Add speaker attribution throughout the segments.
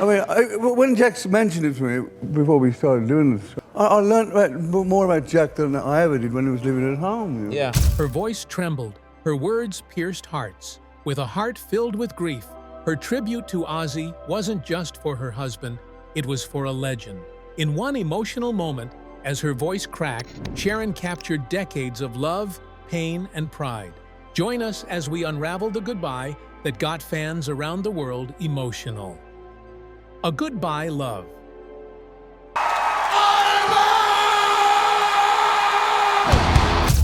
Speaker 1: I mean, when Jack mentioned it to me before we started doing this, I learned more about Jack than I ever did when he was living at home. You know?
Speaker 2: Yeah.
Speaker 3: Her voice trembled, her words pierced hearts. With a heart filled with grief, her tribute to Ozzy wasn't just for her husband, it was for a legend. In one emotional moment, as her voice cracked, Sharon captured decades of love, pain, and pride. Join us as we unravel the goodbye that got fans around the world emotional. A Goodbye Love.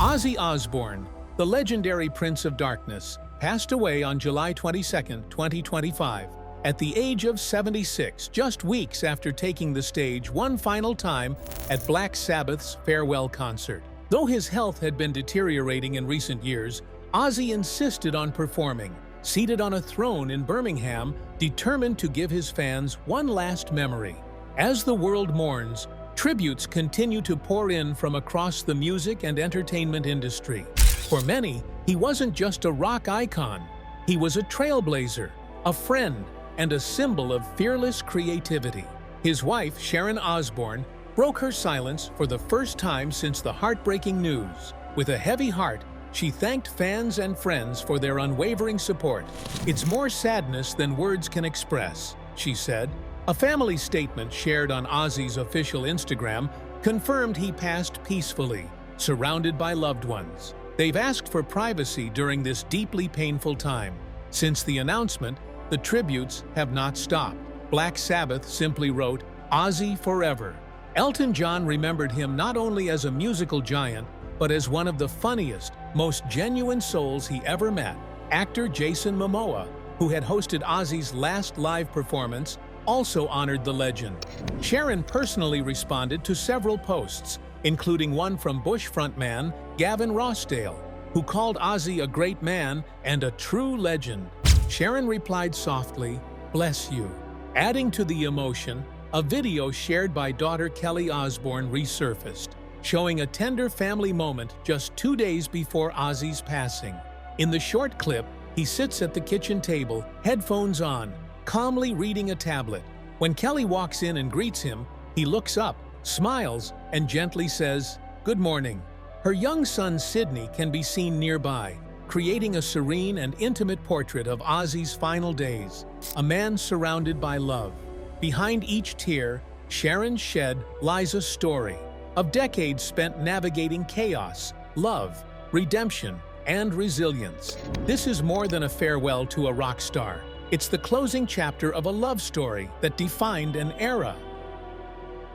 Speaker 3: Ozzy Osbourne, the legendary Prince of Darkness, passed away on July 22, 2025, at the age of 76, just weeks after taking the stage one final time at Black Sabbath's farewell concert. Though his health had been deteriorating in recent years, Ozzy insisted on performing, seated on a throne in Birmingham, determined to give his fans one last memory. As the world mourns, tributes continue to pour in from across the music and entertainment industry. For many, he wasn't just a rock icon. He was a trailblazer, a friend, and a symbol of fearless creativity. His wife, Sharon Osbourne, broke her silence for the first time since the heartbreaking news. With a heavy heart, she thanked fans and friends for their unwavering support. "It's more sadness than words can express," she said. A family statement shared on Ozzy's official Instagram confirmed he passed peacefully, surrounded by loved ones. They've asked for privacy during this deeply painful time. Since the announcement, the tributes have not stopped. Black Sabbath simply wrote, "Ozzy forever." Elton John remembered him not only as a musical giant, but as one of the funniest, most genuine souls he ever met. Actor Jason Momoa, who had hosted Ozzy's last live performance, also honored the legend. Sharon personally responded to several posts, including one from Bush frontman Gavin Rossdale, who called Ozzy a great man and a true legend. Sharon replied softly, "Bless you." Adding to the emotion, a video shared by daughter Kelly Osbourne resurfaced, showing a tender family moment just 2 days before Ozzy's passing. In the short clip, he sits at the kitchen table, headphones on, calmly reading a tablet. When Kelly walks in and greets him, he looks up, smiles, and gently says, "Good morning." Her young son Sydney can be seen nearby, creating a serene and intimate portrait of Ozzy's final days, a man surrounded by love. Behind each tear Sharon shed lies a story of decades spent navigating chaos, love, redemption, and resilience. This is more than a farewell to a rock star. It's the closing chapter of a love story that defined an era.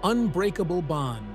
Speaker 3: Unbreakable bond.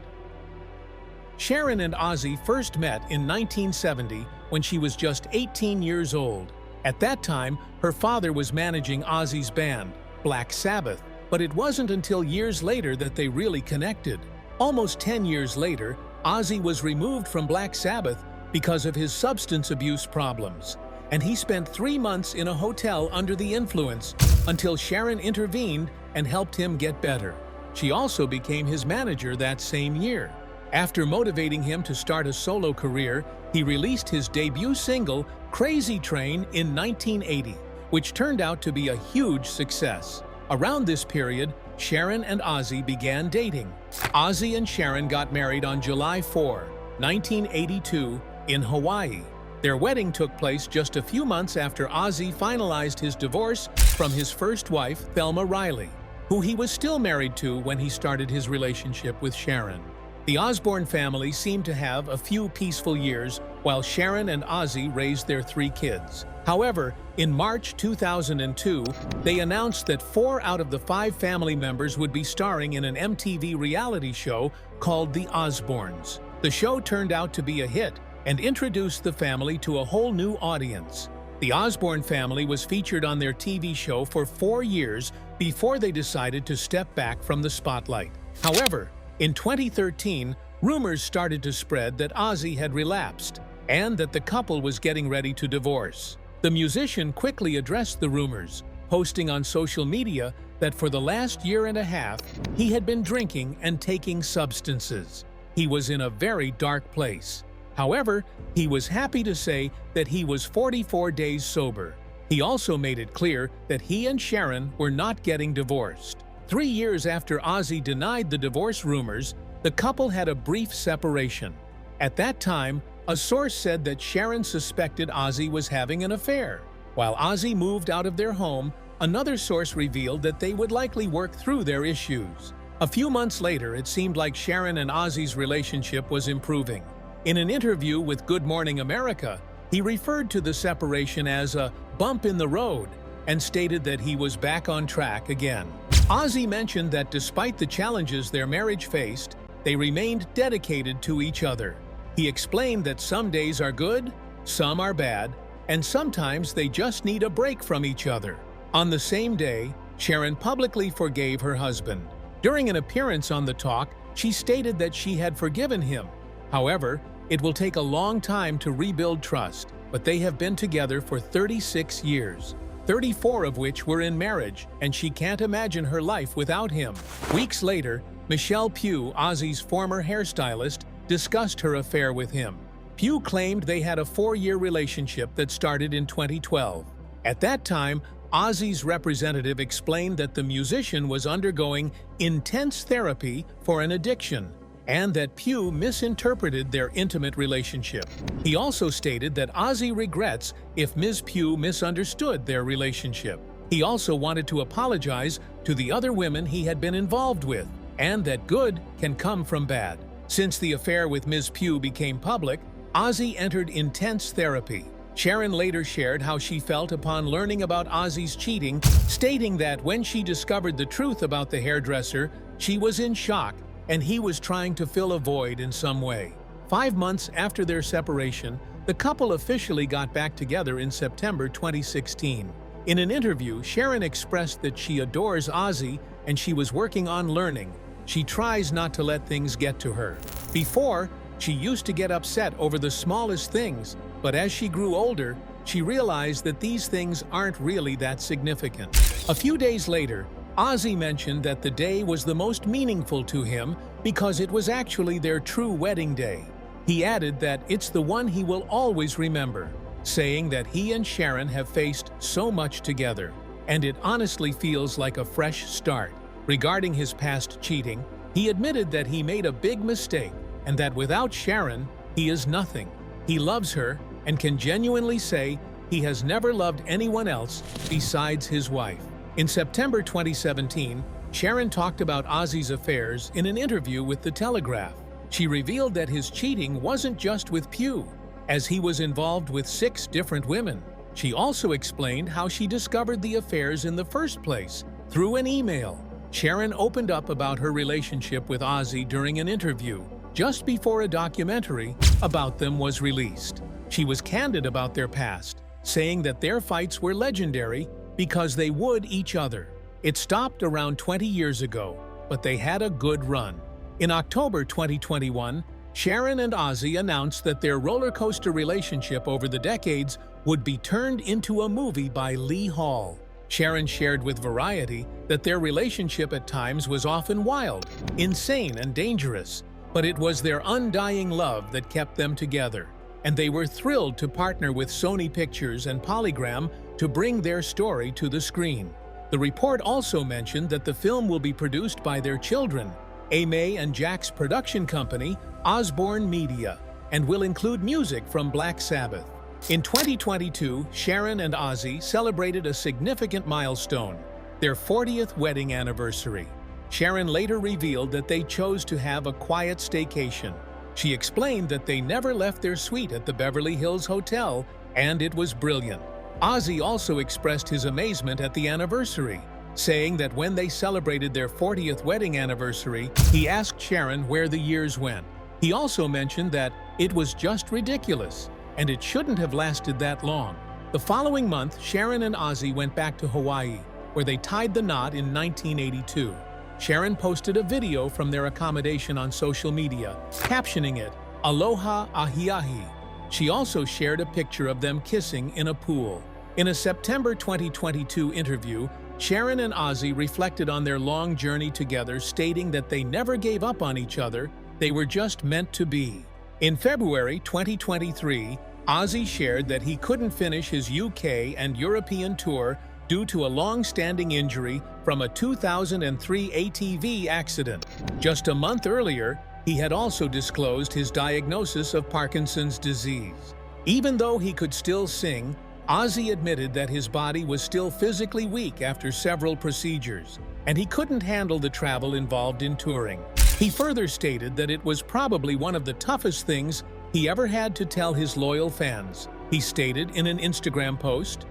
Speaker 3: Sharon and Ozzy first met in 1970 when she was just 18 years old. At that time, her father was managing Ozzy's band, Black Sabbath, but it wasn't until years later that they really connected. Almost 10 years later, Ozzy was removed from Black Sabbath because of his substance abuse problems, and he spent 3 months in a hotel under the influence until Sharon intervened and helped him get better. She also became his manager that same year. After motivating him to start a solo career, he released his debut single, Crazy Train, in 1980, which turned out to be a huge success. Around this period, Sharon and Ozzy began dating. Ozzy and Sharon got married on July 4, 1982, in Hawaii. Their wedding took place just a few months after Ozzy finalized his divorce from his first wife, Thelma Riley, who he was still married to when he started his relationship with Sharon. The Osbourne family seemed to have a few peaceful years while Sharon and Ozzy raised their 3 kids. However, in March 2002, they announced that 4 out of the 5 family members would be starring in an MTV reality show called The Osbournes. The show turned out to be a hit and introduced the family to a whole new audience. The Osbourne family was featured on their TV show for 4 years before they decided to step back from the spotlight. However, in 2013, rumors started to spread that Ozzy had relapsed and that the couple was getting ready to divorce. The musician quickly addressed the rumors, posting on social media that for the last year and a half, he had been drinking and taking substances. He was in a very dark place. However, he was happy to say that he was 44 days sober. He also made it clear that he and Sharon were not getting divorced. 3 years after Ozzy denied the divorce rumors, the couple had a brief separation. At that time, a source said that Sharon suspected Ozzy was having an affair. While Ozzy moved out of their home, another source revealed that they would likely work through their issues. A few months later, it seemed like Sharon and Ozzy's relationship was improving. In an interview with Good Morning America, he referred to the separation as a bump in the road and stated that he was back on track again. Ozzy mentioned that despite the challenges their marriage faced, they remained dedicated to each other. He explained that some days are good, some are bad, and sometimes they just need a break from each other. On the same day, Sharon publicly forgave her husband. During an appearance on The Talk, she stated that she had forgiven him. However, it will take a long time to rebuild trust, but they have been together for 36 years, 34 of which were in marriage, and she can't imagine her life without him. Weeks later, Michelle Pugh, Ozzy's former hairstylist, discussed her affair with him. Pugh claimed they had a 4-year relationship that started in 2012. At that time, Ozzy's representative explained that the musician was undergoing intense therapy for an addiction, and that Pugh misinterpreted their intimate relationship. He also stated that Ozzy regrets if Ms. Pugh misunderstood their relationship. He also wanted to apologize to the other women he had been involved with, and that good can come from bad. Since the affair with Ms. Pugh became public, Ozzy entered intense therapy. Sharon later shared how she felt upon learning about Ozzy's cheating, stating that when she discovered the truth about the hairdresser, she was in shock and he was trying to fill a void in some way. 5 months after their separation, the couple officially got back together in September 2016. In an interview, Sharon expressed that she adores Ozzy and she was working on learning. She tries not to let things get to her. Before, she used to get upset over the smallest things, but as she grew older, she realized that these things aren't really that significant. A few days later, Ozzy mentioned that the day was the most meaningful to him because it was actually their true wedding day. He added that it's the one he will always remember, saying that he and Sharon have faced so much together, and it honestly feels like a fresh start. Regarding his past cheating, he admitted that he made a big mistake and that without Sharon, he is nothing. He loves her and can genuinely say he has never loved anyone else besides his wife. In September 2017, Sharon talked about Ozzy's affairs in an interview with The Telegraph. She revealed that his cheating wasn't just with Pugh, as he was involved with 6 different women. She also explained how she discovered the affairs in the first place, through an email. Sharon opened up about her relationship with Ozzy during an interview, just before a documentary about them was released. She was candid about their past, saying that their fights were legendary because they would each other. It stopped around 20 years ago, but they had a good run. In October 2021, Sharon and Ozzy announced that their roller coaster relationship over the decades would be turned into a movie by Lee Hall. Sharon shared with Variety that their relationship at times was often wild, insane, and dangerous, but it was their undying love that kept them together, and they were thrilled to partner with Sony Pictures and Polygram to bring their story to the screen. The report also mentioned that the film will be produced by their children, Aimee and Jack's production company, Osbourne Media, and will include music from Black Sabbath. In 2022, Sharon and Ozzy celebrated a significant milestone, their 40th wedding anniversary. Sharon later revealed that they chose to have a quiet staycation. She explained that they never left their suite at the Beverly Hills Hotel, and it was brilliant. Ozzy also expressed his amazement at the anniversary, saying that when they celebrated their 40th wedding anniversary, he asked Sharon where the years went. He also mentioned that it was just ridiculous, and it shouldn't have lasted that long. The following month, Sharon and Ozzy went back to Hawaii, where they tied the knot in 1982. Sharon posted a video from their accommodation on social media, captioning it, "Aloha Ahiahi." She also shared a picture of them kissing in a pool. In a September 2022 interview, Sharon and Ozzy reflected on their long journey together, stating that they never gave up on each other, they were just meant to be. In February 2023, Ozzy shared that he couldn't finish his UK and European tour due to a long-standing injury from a 2003 ATV accident. Just a month earlier, he had also disclosed his diagnosis of Parkinson's disease. Even though he could still sing, Ozzy admitted that his body was still physically weak after several procedures, and he couldn't handle the travel involved in touring. He further stated that it was probably one of the toughest things he ever had to tell his loyal fans. He stated in an Instagram post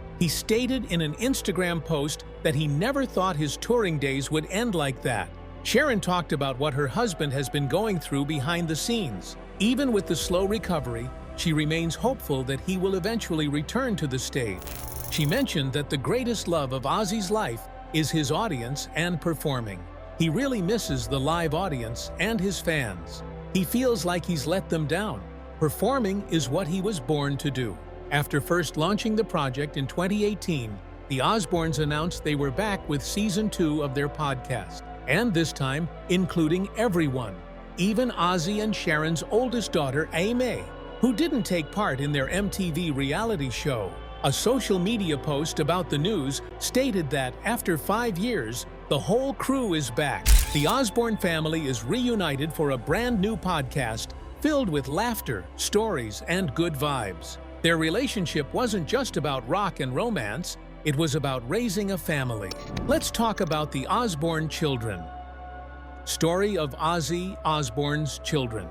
Speaker 3: that he never thought his touring days would end like that. Sharon talked about what her husband has been going through behind the scenes. Even with the slow recovery, she remains hopeful that he will eventually return to the stage. She mentioned that the greatest love of Ozzy's life is his audience and performing. He really misses the live audience and his fans. He feels like he's let them down. Performing is what he was born to do. After first launching the project in 2018, the Osbournes announced they were back with Season 2 of their podcast, and this time including everyone, even Ozzy and Sharon's oldest daughter, Amy, who didn't take part in their MTV reality show. A social media post about the news stated that after 5 years, the whole crew is back. The Osbourne family is reunited for a brand new podcast filled with laughter, stories, and good vibes. Their relationship wasn't just about rock and romance, it was about raising a family. Let's talk about the Osbourne children. Story of Ozzy Osbourne's children.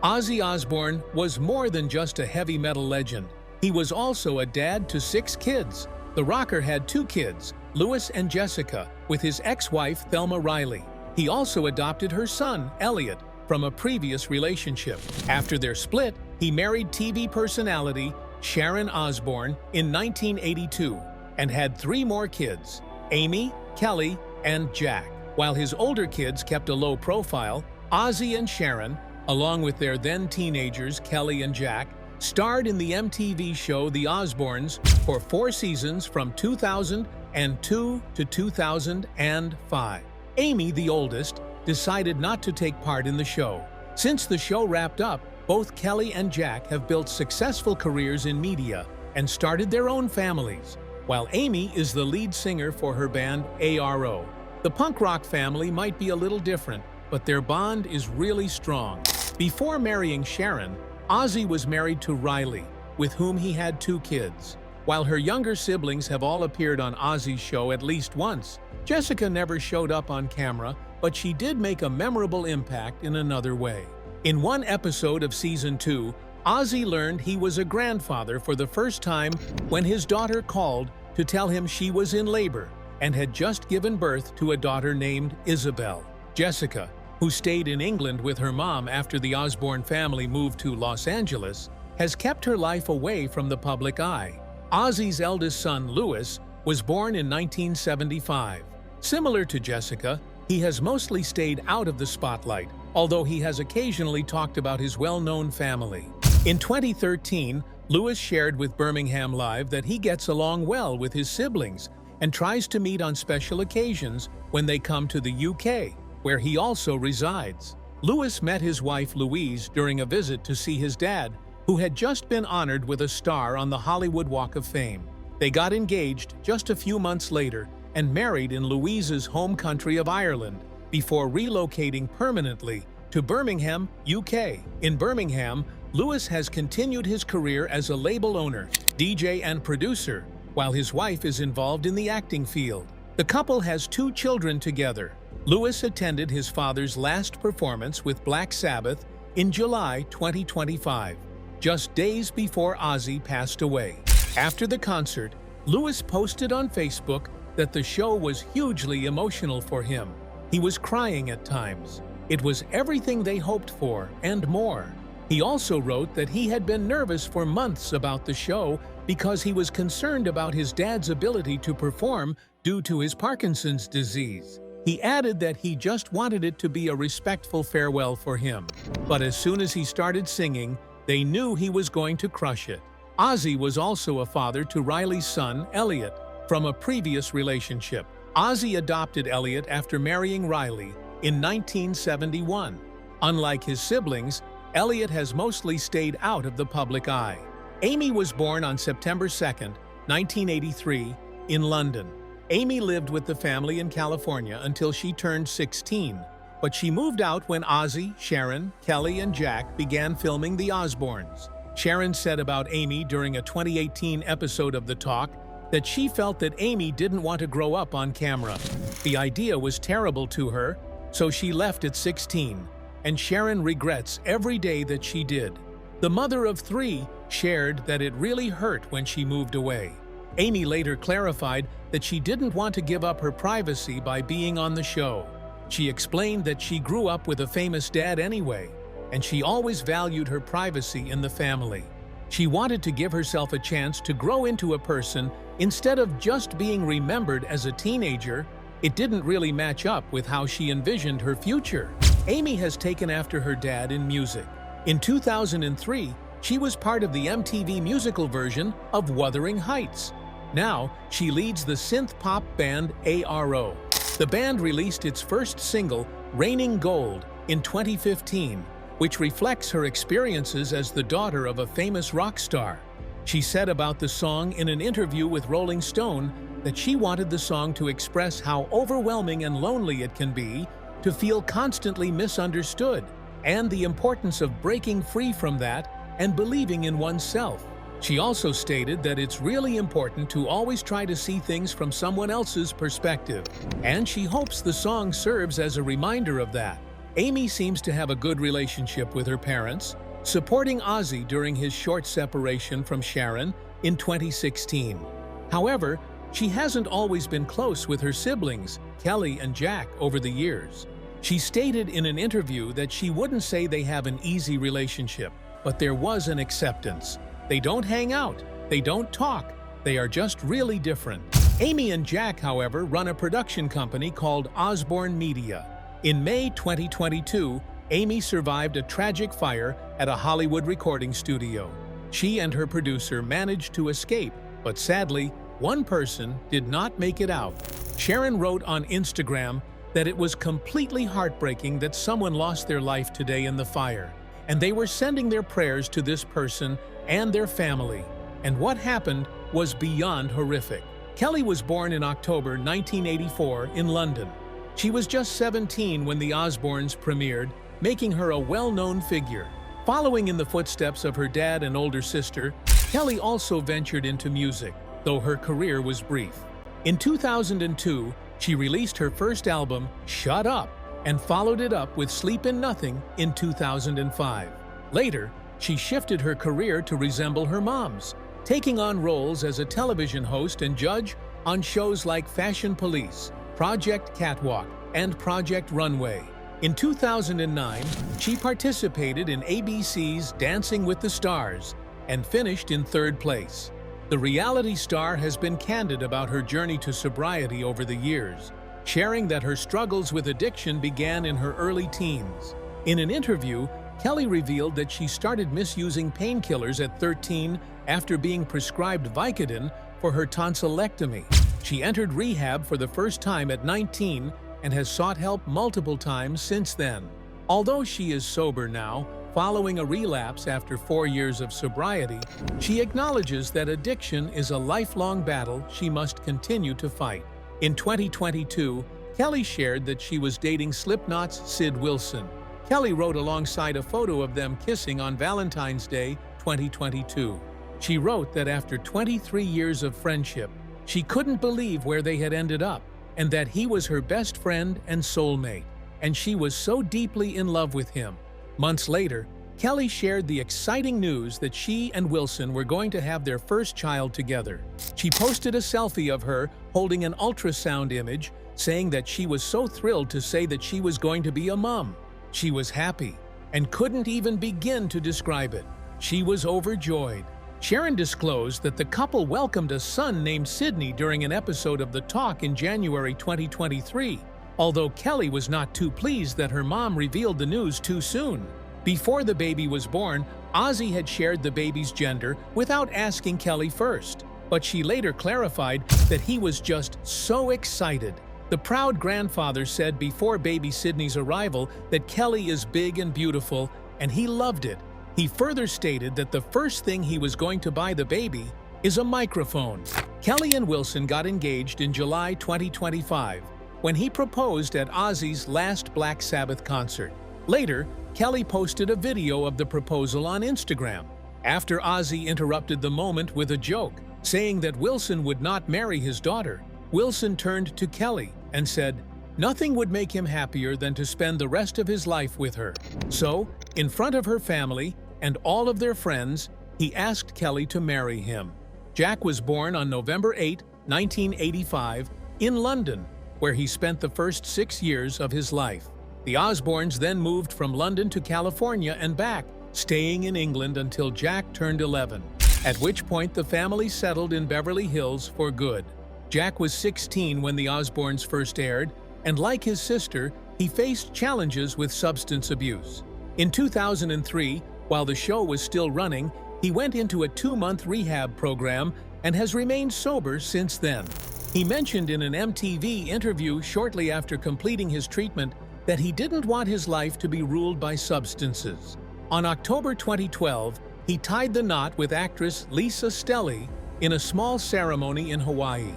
Speaker 3: Ozzy Osbourne was more than just a heavy metal legend. He was also a dad to 6 kids. The rocker had 2 kids, Louis and Jessica, with his ex-wife Thelma Riley. He also adopted her son, Elliot, from a previous relationship. After their split, he married TV personality Sharon Osbourne in 1982 and had 3 more kids, Amy, Kelly, and Jack. While his older kids kept a low profile, Ozzy and Sharon, along with their then teenagers Kelly and Jack, starred in the MTV show The Osbournes for 4 seasons from 2002 to 2005. Amy, the oldest, decided not to take part in the show. Since the show wrapped up, both Kelly and Jack have built successful careers in media and started their own families, while Amy is the lead singer for her band ARO. The punk rock family might be a little different, but their bond is really strong. Before marrying Sharon, Ozzy was married to Riley, with whom he had 2 kids. While her younger siblings have all appeared on Ozzy's show at least once, Jessica never showed up on camera, but she did make a memorable impact in another way. In one episode of Season 2, Ozzy learned he was a grandfather for the first time when his daughter called to tell him she was in labor and had just given birth to a daughter named Isabel. Jessica, who stayed in England with her mom after the Osbourne family moved to Los Angeles, has kept her life away from the public eye. Ozzy's eldest son, Louis, was born in 1975. Similar to Jessica, he has mostly stayed out of the spotlight, although he has occasionally talked about his well-known family. In 2013, Louis shared with Birmingham Live that he gets along well with his siblings and tries to meet on special occasions when they come to the UK, where he also resides. Louis met his wife Louise during a visit to see his dad, who had just been honored with a star on the Hollywood Walk of Fame. They got engaged just a few months later and married in Louise's home country of Ireland before relocating permanently to Birmingham, UK. In Birmingham, Louis has continued his career as a label owner, DJ and producer, while his wife is involved in the acting field. The couple has 2 children together. Louis attended his father's last performance with Black Sabbath in July 2025, just days before Ozzy passed away. After the concert, Louis posted on Facebook that the show was hugely emotional for him. He was crying at times. It was everything they hoped for and more. He also wrote that he had been nervous for months about the show because he was concerned about his dad's ability to perform due to his Parkinson's disease. He added that he just wanted it to be a respectful farewell for him. But as soon as he started singing, they knew he was going to crush it. Ozzy was also a father to Riley's son, Elliot, from a previous relationship. Ozzy adopted Elliot after marrying Riley in 1971. Unlike his siblings, Elliot has mostly stayed out of the public eye. Amy was born on September 2nd, 1983, in London. Amy lived with the family in California until she turned 16, but she moved out when Ozzy, Sharon, Kelly, and Jack began filming The Osbournes. Sharon said about Amy during a 2018 episode of The Talk that she felt that Amy didn't want to grow up on camera. The idea was terrible to her, so she left at 16, and Sharon regrets every day that she did. The mother of 3 shared that it really hurt when she moved away. Amy later clarified that she didn't want to give up her privacy by being on the show. She explained that she grew up with a famous dad anyway, and she always valued her privacy in the family. She wanted to give herself a chance to grow into a person instead of just being remembered as a teenager. It didn't really match up with how she envisioned her future. Amy has taken after her dad in music. In 2003, she was part of the MTV musical version of Wuthering Heights. Now, she leads the synth-pop band ARO. The band released its first single, Raining Gold, in 2015, which reflects her experiences as the daughter of a famous rock star. She said about the song in an interview with Rolling Stone that she wanted the song to express how overwhelming and lonely it can be to feel constantly misunderstood, and the importance of breaking free from that and believing in oneself. She also stated that it's really important to always try to see things from someone else's perspective, and she hopes the song serves as a reminder of that. Amy seems to have a good relationship with her parents, supporting Ozzy during his short separation from Sharon in 2016. However, she hasn't always been close with her siblings, Kelly and Jack, over the years. She stated in an interview that she wouldn't say they have an easy relationship, but there was an acceptance. They don't hang out, they don't talk, they are just really different. Amy and Jack, however, run a production company called Osbourne Media. In May 2022, Amy survived a tragic fire at a Hollywood recording studio. She and her producer managed to escape, but sadly, one person did not make it out. Sharon wrote on Instagram that it was completely heartbreaking that someone lost their life today in the fire, and they were sending their prayers to this person and their family. And what happened was beyond horrific. Kelly was born in October 1984 in London. She was just 17 when The Osbournes premiered, making her a well-known figure. Following in the footsteps of her dad and older sister, Kelly also ventured into music, though her career was brief. In 2002, she released her first album, Shut Up, and followed it up with Sleep in Nothing in 2005. Later, she shifted her career to resemble her mom's, taking on roles as a television host and judge on shows like Fashion Police, Project Catwalk, and Project Runway. In 2009, she participated in ABC's Dancing with the Stars and finished in 3rd place. The reality star has been candid about her journey to sobriety over the years, sharing that her struggles with addiction began in her early teens. In an interview, Kelly revealed that she started misusing painkillers at 13 after being prescribed Vicodin for her tonsillectomy. She entered rehab for the first time at 19 and has sought help multiple times since then. Although she is sober now, following a relapse after 4 years of sobriety, she acknowledges that addiction is a lifelong battle she must continue to fight. In 2022, Kelly shared that she was dating Slipknot's Sid Wilson. Kelly wrote alongside a photo of them kissing on Valentine's Day 2022. She wrote that after 23 years of friendship, she couldn't believe where they had ended up, and that he was her best friend and soulmate, and she was so deeply in love with him. Months later, Kelly shared the exciting news that she and Wilson were going to have their first child together. She posted a selfie of her holding an ultrasound image, saying that she was so thrilled to say that she was going to be a mom. She was happy and couldn't even begin to describe it. She was overjoyed. Sharon disclosed that the couple welcomed a son named Sydney during an episode of The Talk in January 2023, although Kelly was not too pleased that her mom revealed the news too soon. Before the baby was born, Ozzy had shared the baby's gender without asking Kelly first, but she later clarified that he was just so excited. The proud grandfather said before baby Sydney's arrival that Kelly is big and beautiful, and he loved it. He further stated that the first thing he was going to buy the baby is a microphone. Kelly and Wilson got engaged in July 2025 when he proposed at Ozzy's last Black Sabbath concert. Later, Kelly posted a video of the proposal on Instagram. After Ozzy interrupted the moment with a joke, saying that Wilson would not marry his daughter, Wilson turned to Kelly and said, "Nothing would make him happier than to spend the rest of his life with her." So, in front of her family and all of their friends, he asked Kelly to marry him. Jack was born on November 8, 1985, in London, where he spent the first 6 years of his life. The Osbournes then moved from London to California and back, staying in England until Jack turned 11, at which point the family settled in Beverly Hills for good. Jack was 16 when the Osbournes first aired, and like his sister, he faced challenges with substance abuse. In 2003, while the show was still running, he went into a 2-month rehab program and has remained sober since then. He mentioned in an MTV interview shortly after completing his treatment that he didn't want his life to be ruled by substances. On October 2012, he tied the knot with actress Lisa Stelly in a small ceremony in Hawaii.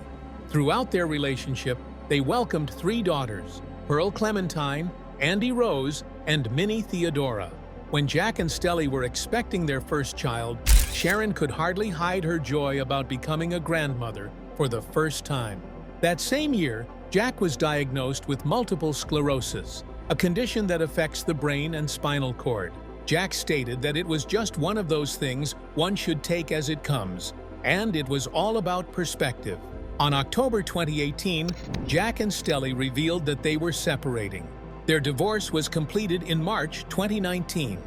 Speaker 3: Throughout their relationship, they welcomed 3 daughters, Pearl Clementine, Andy Rose, and Minnie Theodora. When Jack and Stelly were expecting their first child, Sharon could hardly hide her joy about becoming a grandmother for the first time. That same year, Jack was diagnosed with multiple sclerosis, a condition that affects the brain and spinal cord. Jack stated that it was just one of those things one should take as it comes, and it was all about perspective. On October 2018, Jack and Stelly revealed that they were separating. Their divorce was completed in March 2019.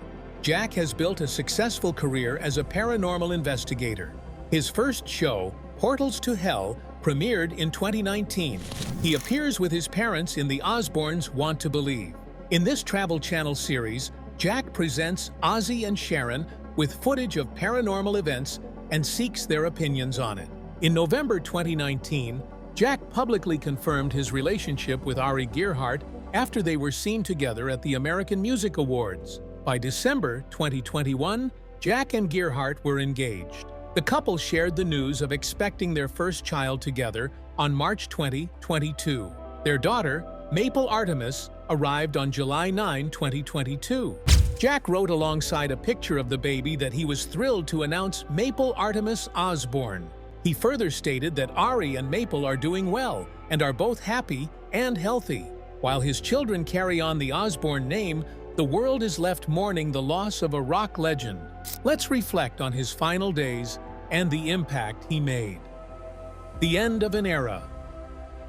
Speaker 3: Jack has built a successful career as a paranormal investigator. His first show, Portals to Hell, premiered in 2019. He appears with his parents in The Osbournes Want to Believe. In this Travel Channel series, Jack presents Ozzy and Sharon with footage of paranormal events and seeks their opinions on it. In November 2019, Jack publicly confirmed his relationship with Ari Gerhardt after they were seen together at the American Music Awards. By December 2021, Jack and Gerhardt were engaged. The couple shared the news of expecting their first child together on March 2022. Their daughter, Maple Artemis, arrived on July 9, 2022. Jack wrote alongside a picture of the baby that he was thrilled to announce Maple Artemis Osbourne. He further stated that Ari and Maple are doing well and are both happy and healthy. While his children carry on the Osbourne name, the world is left mourning the loss of a rock legend. Let's reflect on his final days and the impact he made. The end of an era.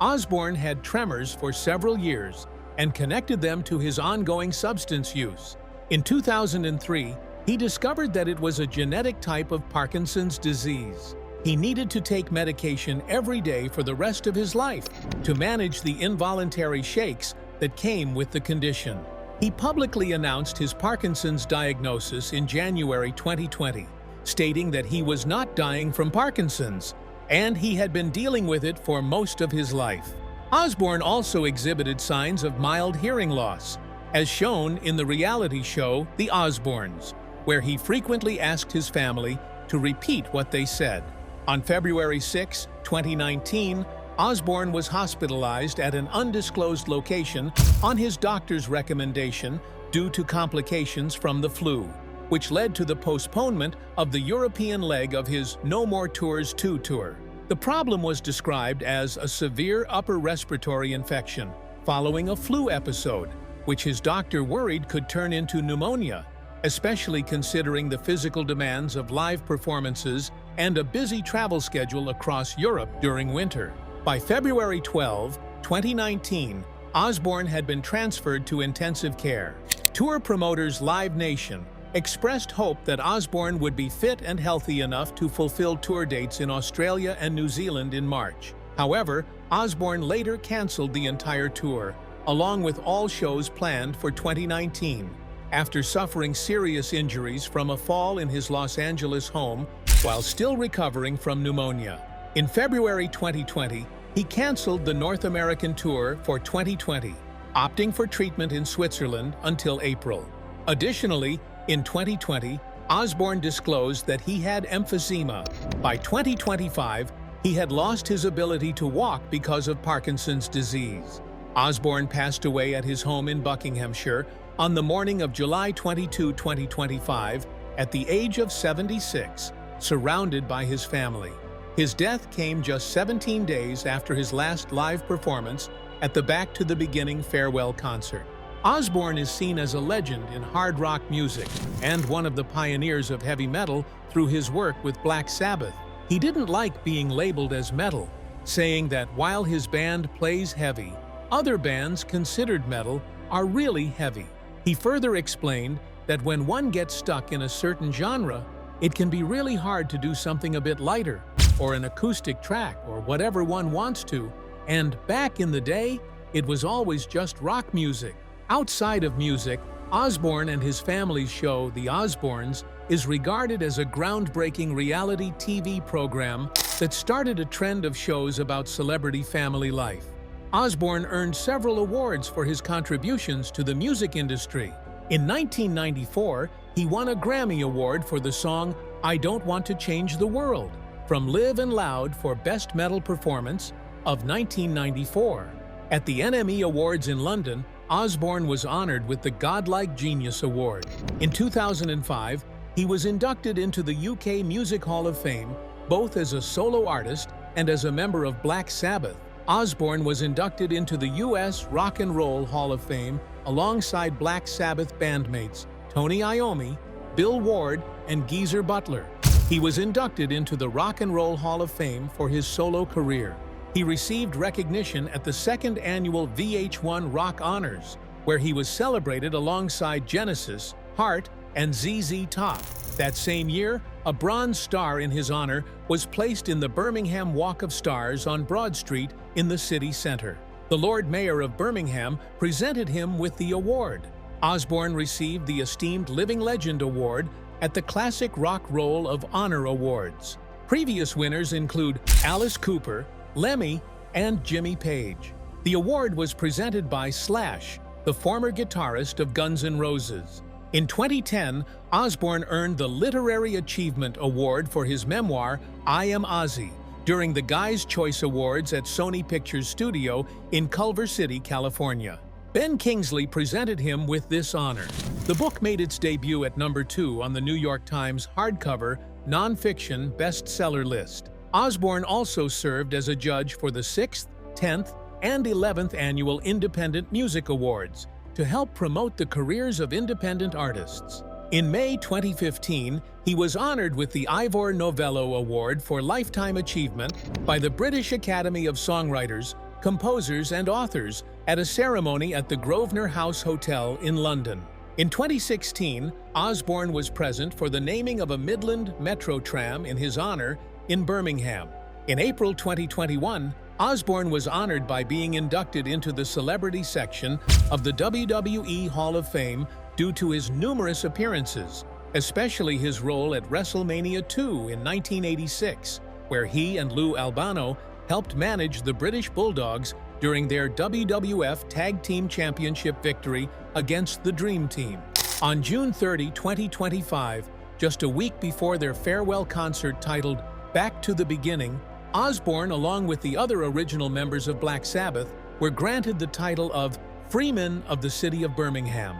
Speaker 3: Osbourne had tremors for several years and connected them to his ongoing substance use. In 2003, he discovered that it was a genetic type of Parkinson's disease. He needed to take medication every day for the rest of his life to manage the involuntary shakes that came with the condition. He publicly announced his Parkinson's diagnosis in January 2020, stating that he was not dying from Parkinson's, and he had been dealing with it for most of his life. Osbourne also exhibited signs of mild hearing loss, as shown in the reality show The Osbournes, where he frequently asked his family to repeat what they said. On February 6, 2019, Osbourne was hospitalized at an undisclosed location on his doctor's recommendation due to complications from the flu, which led to the postponement of the European leg of his No More Tours 2 tour. The problem was described as a severe upper respiratory infection following a flu episode, which his doctor worried could turn into pneumonia, especially considering the physical demands of live performances and a busy travel schedule across Europe during winter. By February 12, 2019, Osbourne had been transferred to intensive care. Tour promoters Live Nation expressed hope that Osbourne would be fit and healthy enough to fulfill tour dates in Australia and New Zealand in March. However, Osbourne later canceled the entire tour, along with all shows planned for 2019, after suffering serious injuries from a fall in his Los Angeles home while still recovering from pneumonia. In February 2020, he canceled the North American tour for 2020, opting for treatment in Switzerland until April. Additionally, in 2020, Osbourne disclosed that he had emphysema. By 2025, he had lost his ability to walk because of Parkinson's disease. Osbourne passed away at his home in Buckinghamshire on the morning of July 22, 2025, at the age of 76, surrounded by his family. His death came just 17 days after his last live performance at the Back to the Beginning farewell concert. Osbourne is seen as a legend in hard rock music and one of the pioneers of heavy metal through his work with Black Sabbath. He didn't like being labeled as metal, saying that while his band plays heavy, other bands considered metal are really heavy. He further explained that when one gets stuck in a certain genre, it can be really hard to do something a bit lighter, or an acoustic track, or whatever one wants to, and back in the day, it was always just rock music. Outside of music, Osbourne and his family's show, The Osbournes, is regarded as a groundbreaking reality TV program that started a trend of shows about celebrity family life. Osbourne earned several awards for his contributions to the music industry. In 1994, he won a Grammy Award for the song I Don't Want to Change the World from Live and Loud for Best Metal Performance of 1994. At the NME Awards in London, Osbourne was honored with the Godlike Genius Award. In 2005, he was inducted into the UK Music Hall of Fame, both as a solo artist and as a member of Black Sabbath. Osbourne was inducted into the US Rock and Roll Hall of Fame alongside Black Sabbath bandmates Tony Iommi, Bill Ward, and Geezer Butler. He was inducted into the Rock and Roll Hall of Fame for his solo career. He received recognition at the second annual VH1 Rock Honors, where he was celebrated alongside Genesis, Heart, and ZZ Top. That same year, a bronze star in his honor was placed in the Birmingham Walk of Stars on Broad Street in the city center. The Lord Mayor of Birmingham presented him with the award. Osbourne received the esteemed Living Legend Award at the Classic Rock Roll of Honor Awards. Previous winners include Alice Cooper, Lemmy, and Jimmy Page. The award was presented by Slash, the former guitarist of Guns N' Roses. In 2010, Osbourne earned the Literary Achievement Award for his memoir, I Am Ozzy, during the Guy's Choice Awards at Sony Pictures Studio in Culver City, California. Ben Kingsley presented him with this honor. The book made its debut at number 2 on the New York Times hardcover nonfiction bestseller list. Osbourne also served as a judge for the 6th, 10th, and 11th Annual Independent Music Awards to help promote the careers of independent artists. In May 2015, he was honored with the Ivor Novello Award for Lifetime Achievement by the British Academy of Songwriters, Composers, and Authors at a ceremony at the Grosvenor House Hotel in London. In 2016, Osbourne was present for the naming of a Midland Metro tram in his honor in Birmingham. In April 2021, Osbourne was honored by being inducted into the celebrity section of the WWE Hall of Fame due to his numerous appearances, especially his role at WrestleMania 2 in 1986, where he and Lou Albano helped manage the British Bulldogs during their WWF Tag Team Championship victory against the Dream Team. On June 30, 2025, just a week before their farewell concert titled Back to the Beginning, Osbourne, along with the other original members of Black Sabbath, were granted the title of Freemen of the City of Birmingham.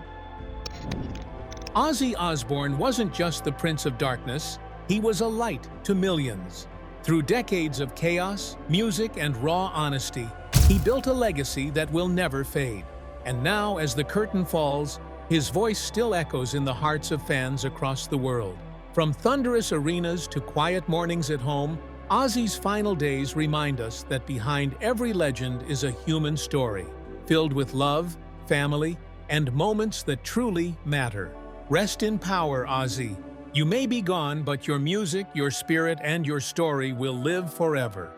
Speaker 3: Ozzy Osbourne wasn't just the Prince of Darkness, he was a light to millions. Through decades of chaos, music, and raw honesty, he built a legacy that will never fade. And now, as the curtain falls, his voice still echoes in the hearts of fans across the world. From thunderous arenas to quiet mornings at home, Ozzy's final days remind us that behind every legend is a human story, filled with love, family, and moments that truly matter. Rest in power, Ozzy. You may be gone, but your music, your spirit, and your story will live forever.